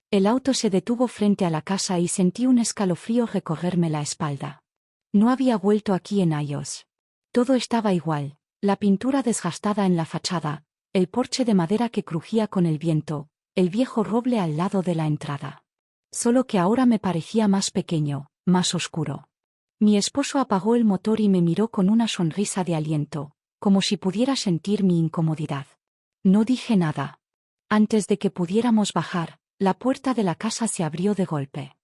El auto se detuvo frente a la casa y sentí un escalofrío recorrerme la espalda. No había vuelto aquí en años. Todo estaba igual, la pintura desgastada en la fachada, el porche de madera que crujía con el viento, el viejo roble al lado de la entrada. Solo que ahora me parecía más pequeño, más oscuro. Mi esposo apagó el motor y me miró con una sonrisa de aliento, como si pudiera sentir mi incomodidad. No dije nada. Antes de que pudiéramos bajar, la puerta de la casa se abrió de golpe.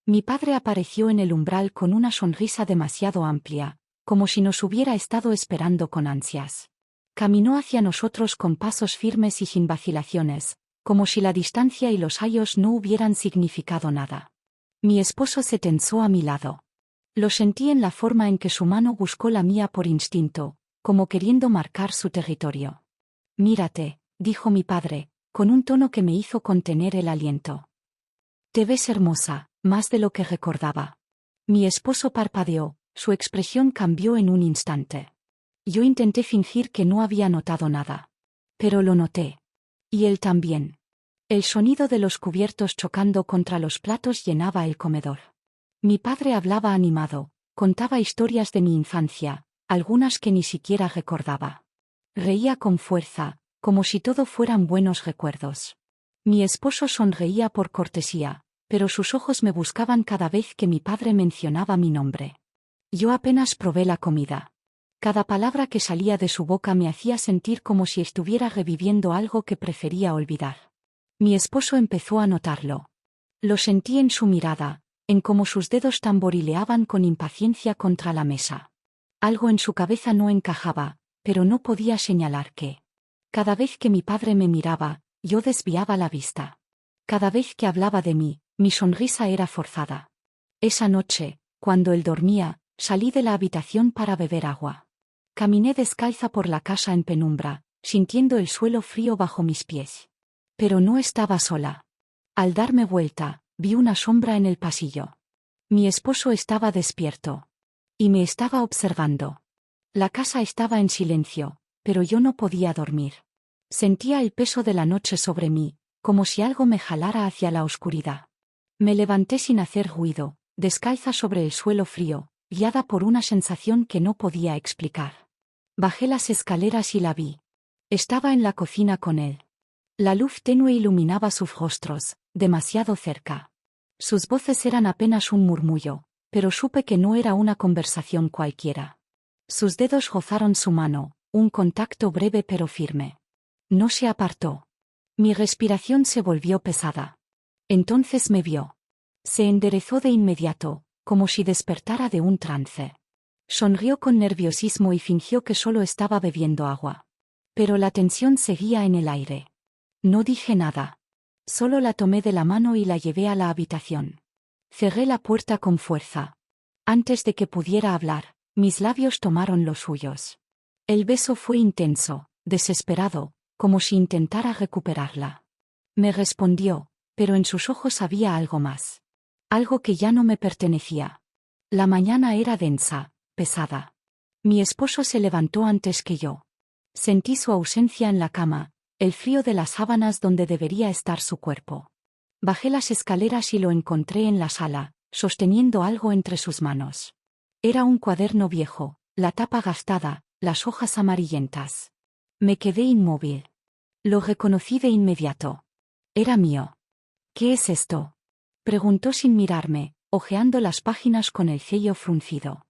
Mi padre apareció en el umbral con una sonrisa demasiado amplia, como si nos hubiera estado esperando con ansias. Caminó hacia nosotros con pasos firmes y sin vacilaciones, como si la distancia y los años no hubieran significado nada. Mi esposo se tensó a mi lado. Lo sentí en la forma en que su mano buscó la mía por instinto, como queriendo marcar su territorio. «Mírate», dijo mi padre, con un tono que me hizo contener el aliento. «Te ves hermosa, más de lo que recordaba». Mi esposo parpadeó, su expresión cambió en un instante. Yo intenté fingir que no había notado nada. Pero lo noté. Y él también. El sonido de los cubiertos chocando contra los platos llenaba el comedor. Mi padre hablaba animado, contaba historias de mi infancia, algunas que ni siquiera recordaba. Reía con fuerza, como si todo fueran buenos recuerdos. Mi esposo sonreía por cortesía, pero sus ojos me buscaban cada vez que mi padre mencionaba mi nombre. Yo apenas probé la comida. Cada palabra que salía de su boca me hacía sentir como si estuviera reviviendo algo que prefería olvidar. Mi esposo empezó a notarlo. Lo sentí en su mirada, en cómo sus dedos tamborileaban con impaciencia contra la mesa. Algo en su cabeza no encajaba, pero no podía señalar qué. Cada vez que mi padre me miraba, yo desviaba la vista. Cada vez que hablaba de mí, mi sonrisa era forzada. Esa noche, cuando él dormía, salí de la habitación para beber agua. Caminé descalza por la casa en penumbra, sintiendo el suelo frío bajo mis pies. Pero no estaba sola. Al darme vuelta, vi una sombra en el pasillo. Mi esposo estaba despierto. Y me estaba observando. La casa estaba en silencio, pero yo no podía dormir. Sentía el peso de la noche sobre mí, como si algo me jalara hacia la oscuridad. Me levanté sin hacer ruido, descalza sobre el suelo frío, guiada por una sensación que no podía explicar. Bajé las escaleras y la vi. Estaba en la cocina con él. La luz tenue iluminaba sus rostros, demasiado cerca. Sus voces eran apenas un murmullo, pero supe que no era una conversación cualquiera. Sus dedos rozaron su mano, un contacto breve pero firme. No se apartó. Mi respiración se volvió pesada. Entonces me vio. Se enderezó de inmediato, como si despertara de un trance. Sonrió con nerviosismo y fingió que solo estaba bebiendo agua. Pero la tensión seguía en el aire. No dije nada. Solo la tomé de la mano y la llevé a la habitación. Cerré la puerta con fuerza. Antes de que pudiera hablar, mis labios tomaron los suyos. El beso fue intenso, desesperado, como si intentara recuperarla. Me respondió, pero en sus ojos había algo más. Algo que ya no me pertenecía. La mañana era densa, pesada. Mi esposo se levantó antes que yo. Sentí su ausencia en la cama, el frío de las sábanas donde debería estar su cuerpo. Bajé las escaleras y lo encontré en la sala, sosteniendo algo entre sus manos. Era un cuaderno viejo, la tapa gastada, las hojas amarillentas. Me quedé inmóvil. Lo reconocí de inmediato. Era mío. «¿Qué es esto?», preguntó sin mirarme, hojeando las páginas con el ceño fruncido.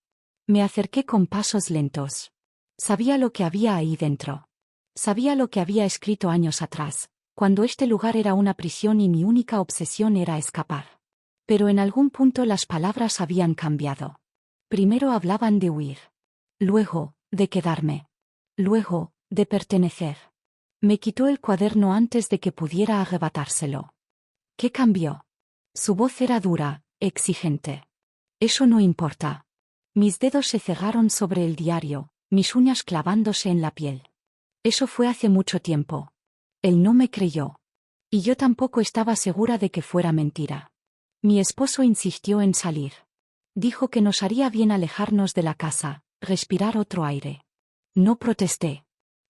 Me acerqué con pasos lentos. Sabía lo que había ahí dentro. Sabía lo que había escrito años atrás, cuando este lugar era una prisión y mi única obsesión era escapar. Pero en algún punto las palabras habían cambiado. Primero hablaban de huir. Luego, de quedarme. Luego, de pertenecer. Me quitó el cuaderno antes de que pudiera arrebatárselo. ¿Qué cambió? Su voz era dura, exigente. Eso no importa. Mis dedos se cerraron sobre el diario, mis uñas clavándose en la piel. Eso fue hace mucho tiempo. Él no me creyó. Y yo tampoco estaba segura de que fuera mentira. Mi esposo insistió en salir. Dijo que nos haría bien alejarnos de la casa, respirar otro aire. No protesté.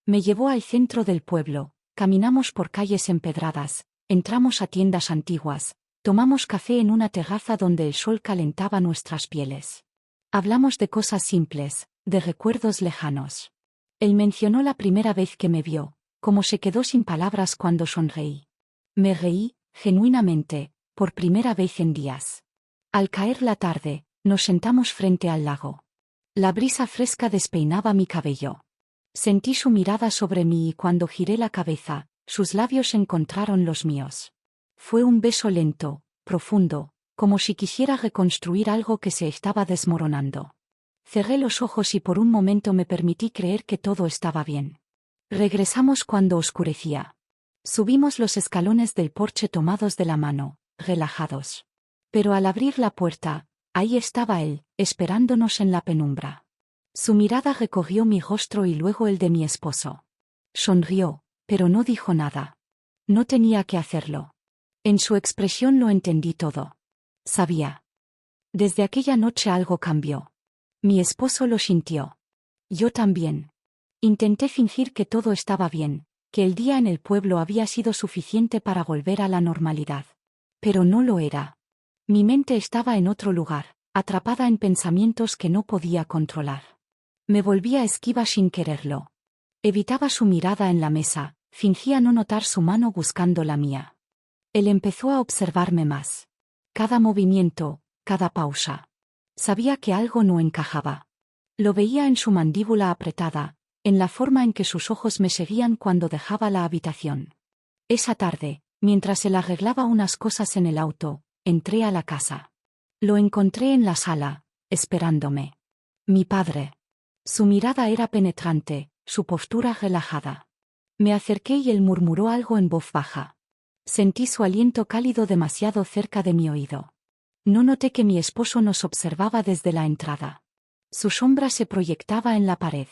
Me llevó al centro del pueblo, caminamos por calles empedradas, Entramos a tiendas antiguas, tomamos café en una terraza donde el sol calentaba nuestras pieles. Hablamos de cosas simples, de recuerdos lejanos. Él mencionó la primera vez que me vio, cómo se quedó sin palabras cuando sonreí. Me reí, genuinamente, por primera vez en días. Al caer la tarde, nos sentamos frente al lago. La brisa fresca despeinaba mi cabello. Sentí su mirada sobre mí y cuando giré la cabeza, sus labios encontraron los míos. Fue un beso lento, profundo, como si quisiera reconstruir algo que se estaba desmoronando. Cerré los ojos y por un momento me permití creer que todo estaba bien. Regresamos cuando oscurecía. Subimos los escalones del porche tomados de la mano, relajados. Pero al abrir la puerta, ahí estaba él, esperándonos en la penumbra. Su mirada recorrió mi rostro y luego el de mi esposo. Sonrió, pero no dijo nada. No tenía que hacerlo. En su expresión lo entendí todo. Sabía. Desde aquella noche algo cambió. Mi esposo lo sintió. Yo también. Intenté fingir que todo estaba bien, que el día en el pueblo había sido suficiente para volver a la normalidad. Pero no lo era. Mi mente estaba en otro lugar, atrapada en pensamientos que no podía controlar. Me volvía esquiva sin quererlo. Evitaba su mirada en la mesa, fingía no notar su mano buscando la mía. Él empezó a observarme más. Cada movimiento, cada pausa. Sabía que algo no encajaba. Lo veía en su mandíbula apretada, en la forma en que sus ojos me seguían cuando dejaba la habitación. Esa tarde, mientras él arreglaba unas cosas en el auto, entré a la casa. Lo encontré en la sala, esperándome. Mi padre. Su mirada era penetrante, su postura relajada. Me acerqué y él murmuró algo en voz baja. Sentí su aliento cálido demasiado cerca de mi oído. No noté que mi esposo nos observaba desde la entrada. Su sombra se proyectaba en la pared.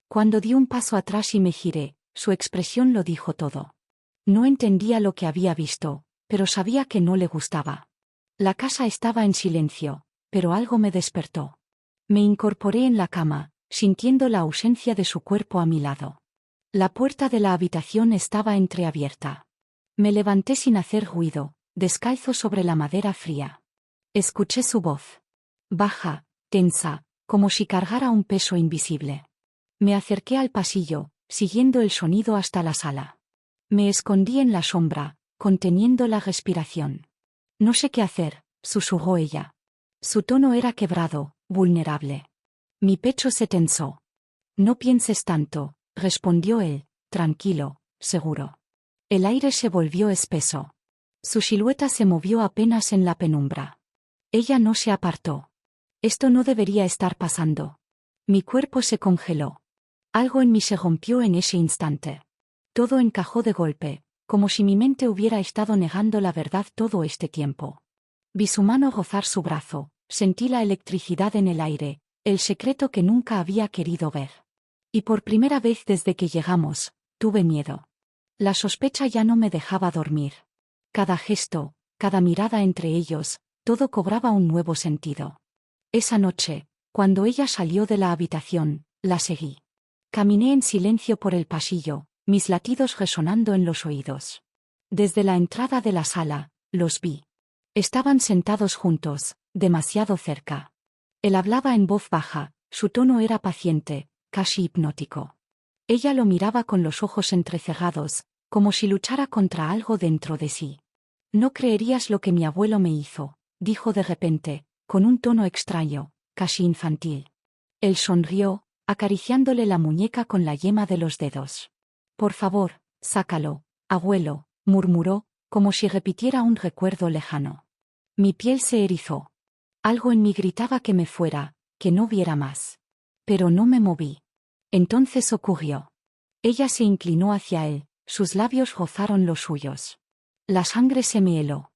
Cuando di un paso atrás y me giré, su expresión lo dijo todo. No entendía lo que había visto, pero sabía que no le gustaba. La casa estaba en silencio, pero algo me despertó. Me incorporé en la cama, sintiendo la ausencia de su cuerpo a mi lado. La puerta de la habitación estaba entreabierta. Me levanté sin hacer ruido, descalzo sobre la madera fría. Escuché su voz. Baja, tensa, como si cargara un peso invisible. Me acerqué al pasillo, siguiendo el sonido hasta la sala. Me escondí en la sombra, conteniendo la respiración. No sé qué hacer, susurró ella. Su tono era quebrado, vulnerable. Mi pecho se tensó. No pienses tanto, respondió él, tranquilo, seguro. El aire se volvió espeso. Su silueta se movió apenas en la penumbra. Ella no se apartó. Esto no debería estar pasando. Mi cuerpo se congeló. Algo en mí se rompió en ese instante. Todo encajó de golpe, como si mi mente hubiera estado negando la verdad todo este tiempo. Vi su mano rozar su brazo, sentí la electricidad en el aire, el secreto que nunca había querido ver. Y por primera vez desde que llegamos, tuve miedo. La sospecha ya no me dejaba dormir. Cada gesto, cada mirada entre ellos, todo cobraba un nuevo sentido. Esa noche, cuando ella salió de la habitación, la seguí. Caminé en silencio por el pasillo, mis latidos resonando en los oídos. Desde la entrada de la sala, los vi. Estaban sentados juntos, demasiado cerca. Él hablaba en voz baja, su tono era paciente, casi hipnótico. Ella lo miraba con los ojos entrecerrados, como si luchara contra algo dentro de sí. No creerías lo que mi abuelo me hizo, dijo de repente, con un tono extraño, casi infantil. Él sonrió, acariciándole la muñeca con la yema de los dedos. Por favor, sácalo, abuelo, murmuró, como si repitiera un recuerdo lejano. Mi piel se erizó. Algo en mí gritaba que me fuera, que no viera más. Pero no me moví. Entonces ocurrió. Ella se inclinó hacia él, sus labios rozaron los suyos. La sangre se me heló.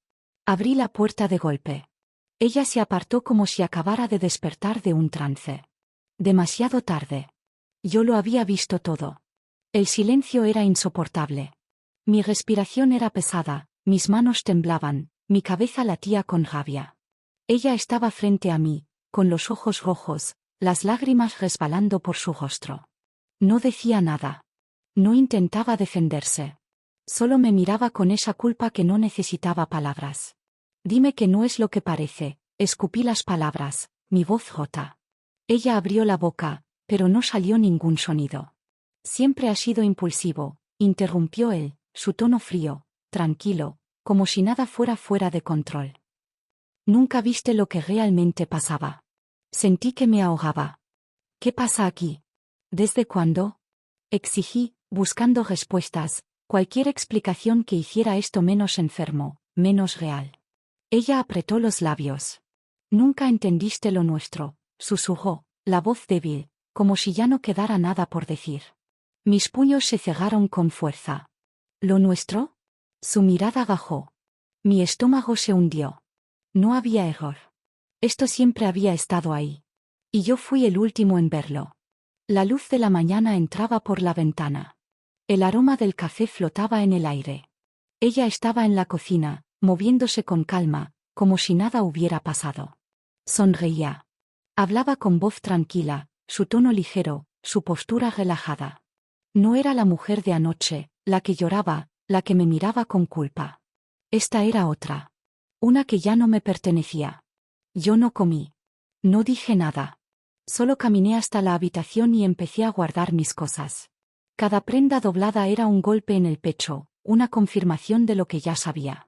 Abrí la puerta de golpe. Ella se apartó como si acabara de despertar de un trance. Demasiado tarde. Yo lo había visto todo. El silencio era insoportable. Mi respiración era pesada, mis manos temblaban, mi cabeza latía con rabia. Ella estaba frente a mí, con los ojos rojos, las lágrimas resbalando por su rostro. No decía nada. No intentaba defenderse. Solo me miraba con esa culpa que no necesitaba palabras. Dime que no es lo que parece. Escupí las palabras, mi voz rota. Ella abrió la boca, pero no salió ningún sonido. Siempre ha sido impulsivo, interrumpió él, su tono frío, tranquilo, como si nada fuera de control. Nunca viste lo que realmente pasaba. Sentí que me ahogaba. ¿Qué pasa aquí? ¿Desde cuándo? Exigí, buscando respuestas, cualquier explicación que hiciera esto menos enfermo, menos real. Ella apretó los labios. Nunca entendiste lo nuestro, susurró, la voz débil, como si ya no quedara nada por decir. Mis puños se cerraron con fuerza. ¿Lo nuestro? Su mirada bajó. Mi estómago se hundió. No había error. Esto siempre había estado ahí. Y yo fui el último en verlo. La luz de la mañana entraba por la ventana. El aroma del café flotaba en el aire. Ella estaba en la cocina, moviéndose con calma, como si nada hubiera pasado. Sonreía. Hablaba con voz tranquila, su tono ligero, su postura relajada. No era la mujer de anoche, la que lloraba, la que me miraba con culpa. Esta era otra. Una que ya no me pertenecía. Yo no comí. No dije nada. Solo caminé hasta la habitación y empecé a guardar mis cosas. Cada prenda doblada era un golpe en el pecho, una confirmación de lo que ya sabía.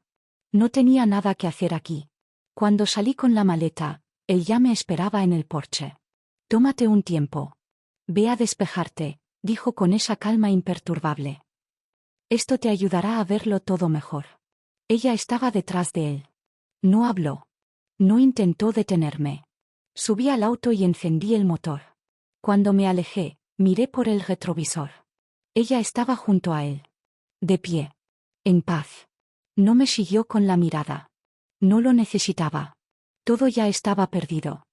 No tenía nada que hacer aquí. Cuando salí con la maleta, él ya me esperaba en el porche. Tómate un tiempo. Ve a despejarte, dijo con esa calma imperturbable. Esto te ayudará a verlo todo mejor. Ella estaba detrás de él. No habló. No intentó detenerme. Subí al auto y encendí el motor. Cuando me alejé, miré por el retrovisor. Ella estaba junto a él. De pie. En paz. No me siguió con la mirada. No lo necesitaba. Todo ya estaba perdido.